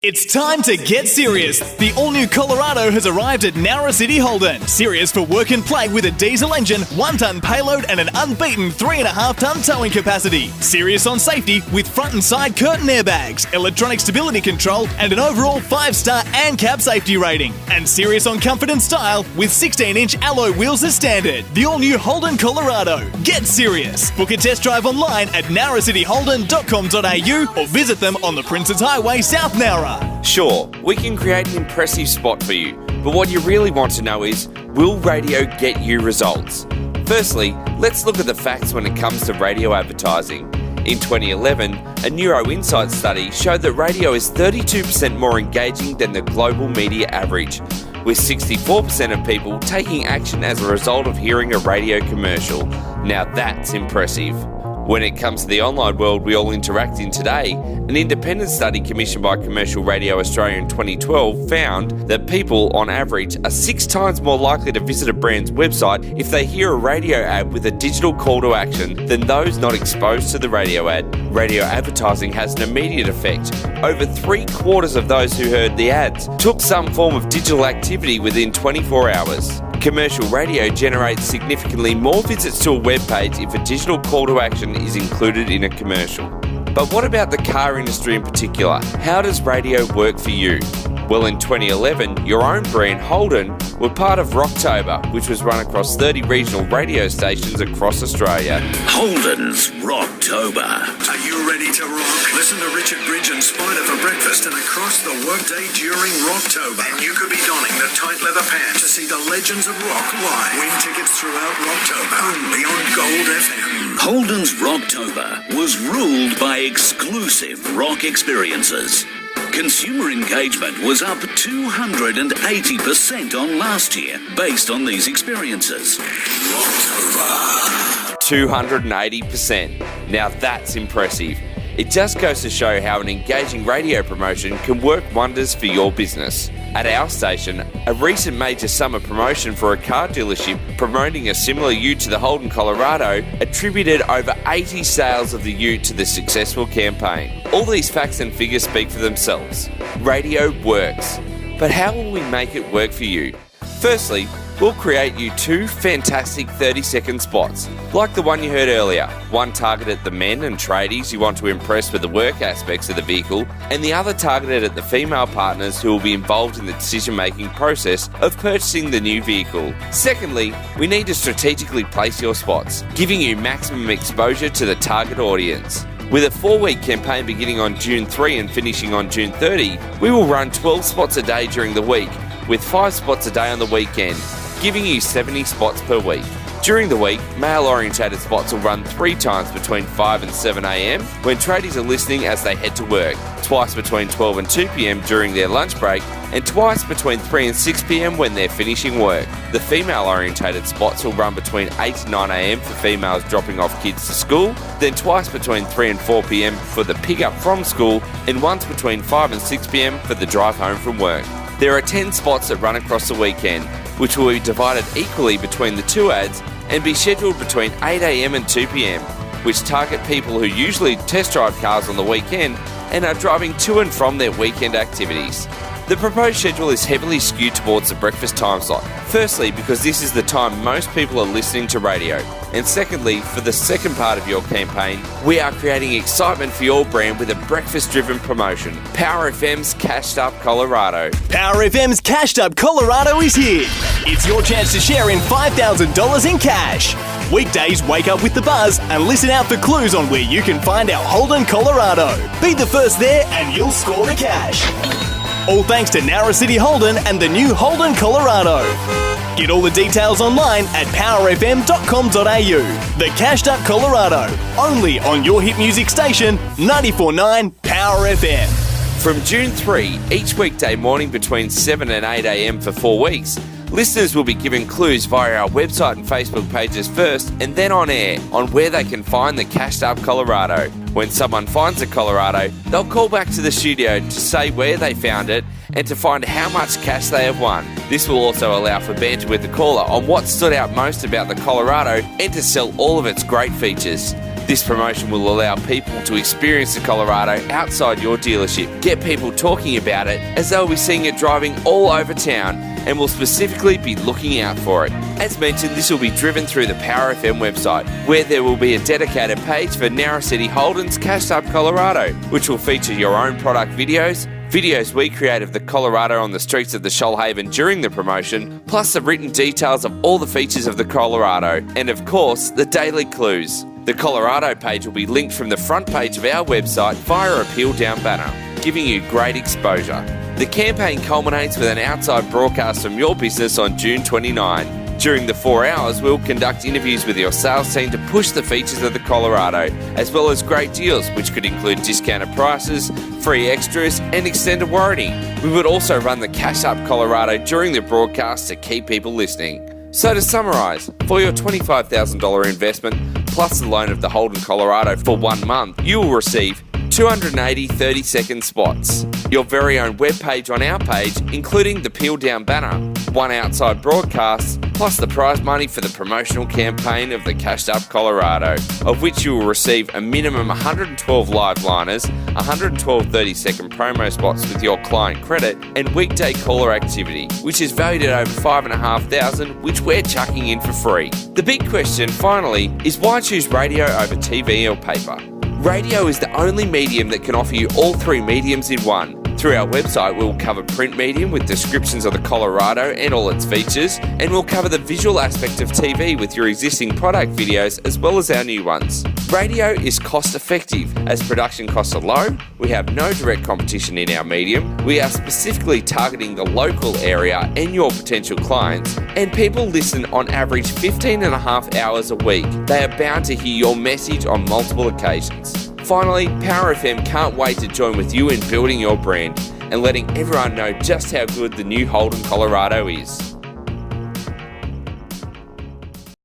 It's time to get serious. The all-new Colorado has arrived at Nowra City Holden. Serious for work and play with a diesel engine, 1-ton payload and an unbeaten 3.5-ton towing capacity. Serious on safety with front and side curtain airbags, electronic stability control and an overall 5-star ANCAP safety rating. And serious on comfort and style with 16-inch alloy wheels as standard. The all-new Holden Colorado. Get serious. Book a test drive online at nowracityholden.com.au or visit them on the Princes Highway, South Nowra. Sure, we can create an impressive spot for you, but what you really want to know is, will radio get you results? Firstly, let's look at the facts when it comes to radio advertising. In 2011, a Neuro Insight study showed that radio is 32% more engaging than the global media average, with 64% of people taking action as a result of hearing a radio commercial. Now that's impressive. When it comes to the online world we all interact in today, an independent study commissioned by Commercial Radio Australia in 2012 found that people, on average, are 6 times more likely to visit a brand's website if they hear a radio ad with a digital call to action than those not exposed to the radio ad. Radio advertising has an immediate effect. Over 3/4 of those who heard the ads took some form of digital activity within 24 hours. Commercial radio generates significantly more visits to a web page if a digital call to action is included in a commercial. But what about the car industry in particular? How does radio work for you? Well, in 2011, your own brand, Holden, were part of Rocktober, which was run across 30 regional radio stations across Australia. Holden's Rocktober. Are you ready to rock? Listen to Richard Bridge and Spider for breakfast and across the workday during Rocktober. And you could be donning the tight leather pants to see the legends of rock live. Win tickets throughout Rocktober, only on Gold FM. Holden's Rocktober was ruled by exclusive rock experiences. Consumer engagement was up 280% on last year, based on these experiences. Rocktober. 280%. Now that's impressive. It just goes to show how an engaging radio promotion can work wonders for your business. At our station, a recent major summer promotion for a car dealership promoting a similar ute to the Holden Colorado attributed over 80 sales of the ute to the successful campaign. All these facts and figures speak for themselves. Radio works. But how will we make it work for you? Firstly, we'll create you 2 fantastic 30-second spots, like the one you heard earlier. One targeted at the men and tradies you want to impress with the work aspects of the vehicle, and the other targeted at the female partners who will be involved in the decision-making process of purchasing the new vehicle. Secondly, we need to strategically place your spots, giving you maximum exposure to the target audience. With a 4-week campaign beginning on June 3 and finishing on June 30, we will run 12 spots a day during the week, with 5 spots a day on the weekend, giving you 70 spots per week. During the week, male-orientated spots will run 3 times between 5 and 7 a.m. when tradies are listening as they head to work, twice between 12 and 2 p.m. during their lunch break, and twice between 3 and 6 p.m. when they're finishing work. The female-orientated spots will run between 8 and 9 a.m. for females dropping off kids to school, then twice between 3 and 4 p.m. for the pick-up from school, and once between 5 and 6 p.m. for the drive home from work. There are 10 spots that run across the weekend, which will be divided equally between the 2 ads and be scheduled between 8 a.m. and 2 p.m, which target people who usually test drive cars on the weekend and are driving to and from their weekend activities. The proposed schedule is heavily skewed towards the breakfast time slot. Firstly, because this is the time most people are listening to radio. And secondly, for the second part of your campaign, we are creating excitement for your brand with a breakfast-driven promotion. Power FM's Cashed Up Colorado. Power FM's Cashed Up Colorado is here. It's your chance to share in $5,000 in cash. Weekdays, wake up with the buzz and listen out for clues on where you can find our Holden Colorado. Be the first there and you'll score the cash. All thanks to Nowra City Holden and the new Holden Colorado. Get all the details online at powerfm.com.au. The Cashed Up Colorado, only on your hit music station, 94.9 Power FM. From June 3, each weekday morning between 7 and 8 a.m. for 4 weeks, listeners will be given clues via our website and Facebook pages first and then on air on where they can find the Cashed Up Colorado. When someone finds the Colorado, they'll call back to the studio to say where they found it and to find how much cash they have won. This will also allow for banter with the caller on what stood out most about the Colorado and to sell all of its great features. This promotion will allow people to experience the Colorado outside your dealership, get people talking about it as they'll be seeing it driving all over town and will specifically be looking out for it. As mentioned, this will be driven through the Power FM website, where there will be a dedicated page for Narra City Holden's Cashed Up Colorado, which will feature your own product videos we create of the Colorado on the streets of the Shoalhaven during the promotion, plus the written details of all the features of the Colorado, and of course, the daily clues. The Colorado page will be linked from the front page of our website via a peel-down banner, giving you great exposure. The campaign culminates with an outside broadcast from your business on June 29. During the 4 hours, we'll conduct interviews with your sales team to push the features of the Colorado, as well as great deals, which could include discounted prices, free extras, and extended warranty. We would also run the Cash Up Colorado during the broadcast to keep people listening. So to summarise, for your $25,000 investment, plus the loan of the Holden Colorado for 1 month, you will receive 280 30-second spots, your very own web page on our page, including the peel-down banner, 1 outside broadcast, plus the prize money for the promotional campaign of the Cashed Up Colorado, of which you will receive a minimum 112 live liners, 112 30-second promo spots with your client credit, and weekday caller activity, which is valued at over $5,500, which we're chucking in for free. The big question, finally, is why choose radio over TV or paper? Radio is the only medium that can offer you all 3 mediums in one. Through our website, we'll cover print medium with descriptions of the Colorado and all its features, and we'll cover the visual aspect of TV with your existing product videos as well as our new ones. Radio is cost effective as production costs are low, we have no direct competition in our medium, we are specifically targeting the local area and your potential clients, and people listen on average 15.5 hours a week. They are bound to hear your message on multiple occasions. Finally, Power FM can't wait to join with you in building your brand and letting everyone know just how good the new Holden Colorado is.